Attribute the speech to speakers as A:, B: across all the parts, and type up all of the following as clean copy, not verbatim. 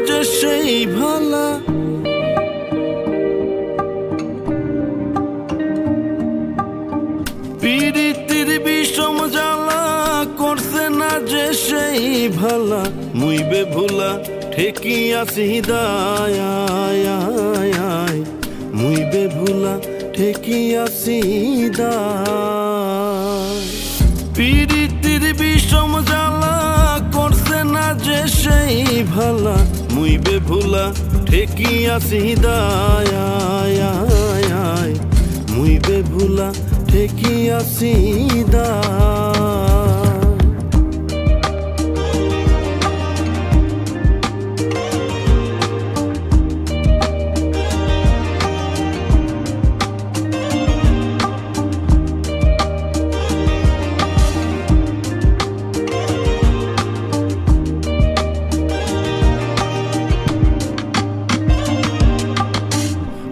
A: যে সেই ভালা পীড়িতির বিষম জ্বালা করছে না যে সেই ভালা মুইবে ভুলা ঠেকি আসি দায় মুইবে ভুলা ঠেকি আসি দায় পীড়িতির বিষম জ্বালা করছে না যে সেই ভালা মুইবে ভুলা ঠেকি আসি দায় মুইবে ভুলা ঠেকি আসি দায়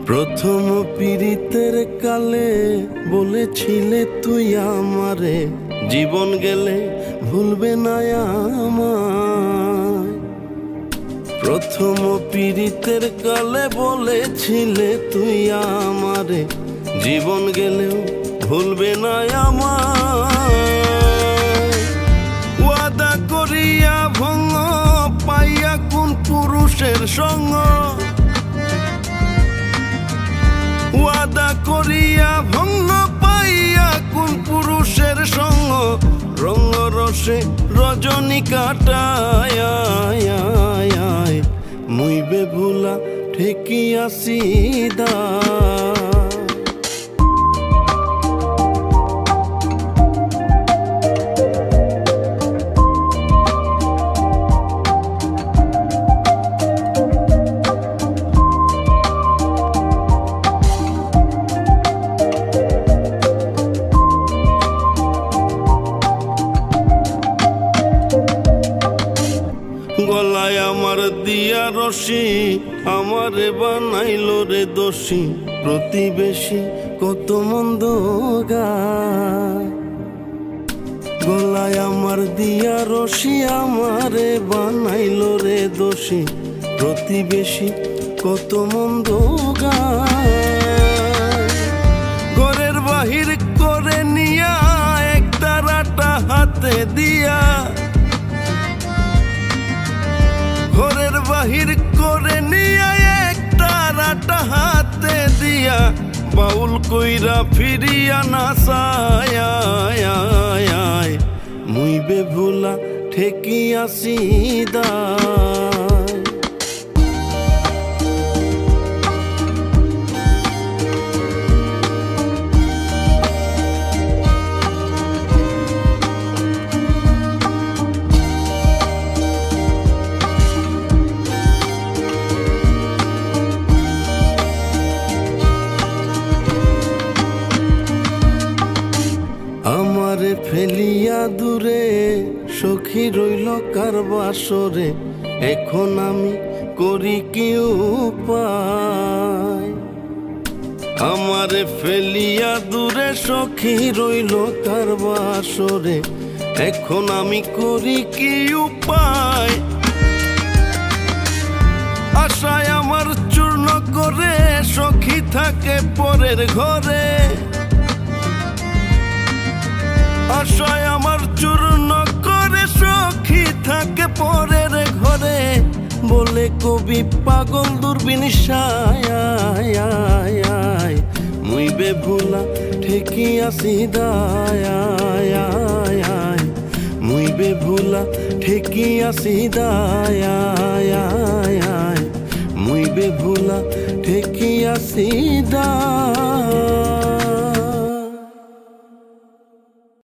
A: প্রথম পীড়িতের কালে বলেছিলে তুই আমারে জীবন গেলে ভুলবে না আমায় প্রথম পীড়িতের কালে বলেছিলে তুই আমারে জীবন গেলেও ভুলবে না আমায় ওয়াদা করিয়া ভঙ্গ পাইয়া কোন পুরুষের সঙ্গ ওয়াদা করিয়া ভঙ্গ পাইয়া কোন পুরুষের সঙ্গ রঙ্গ রসে রজনী কাটায় মুইবে ভুলা ঠেকি আসি দায় গলায় আমার দিয়া রশি আমারে বানাইলো রে দোষী প্রতিবেশী কত মন্দ গায় গলায় আমার দিয়া রশি আমারে বানাইলো রে দোষী প্রতিবেশী কত মন্দ গায় ঘরের বাহির করে নিয়া এক তারাটা হাতে দিয়া ঘরের বাহির করে নিয়ে একটা রাটা হাতে দিয়া বাউল কইরা ফিরিয়া না সায় মুইবে ভুলা ঠেকি আসি দায় আমারে ফেলিয়া দূরে সখী রইল কার বাসরে এখন আমি করি কি উপায় আমারে ফেলিয়া দূরে সখী রইল কার বাসরে এখন আমি করি কি উপায় আশায় আমার চূর্ণ করে সখী থাকে পরের ঘরে আশায় আমার চূর্ণ করে সখী থাকে পরের ঘরে বলে কবি পাগল দূরবীন সায় মুইবে ভুলা ঠেকি আসি দায় মুইবে ভুলা ঠেকি আসি দায় মুইবে ভুলা ঠেকি আসি দায়।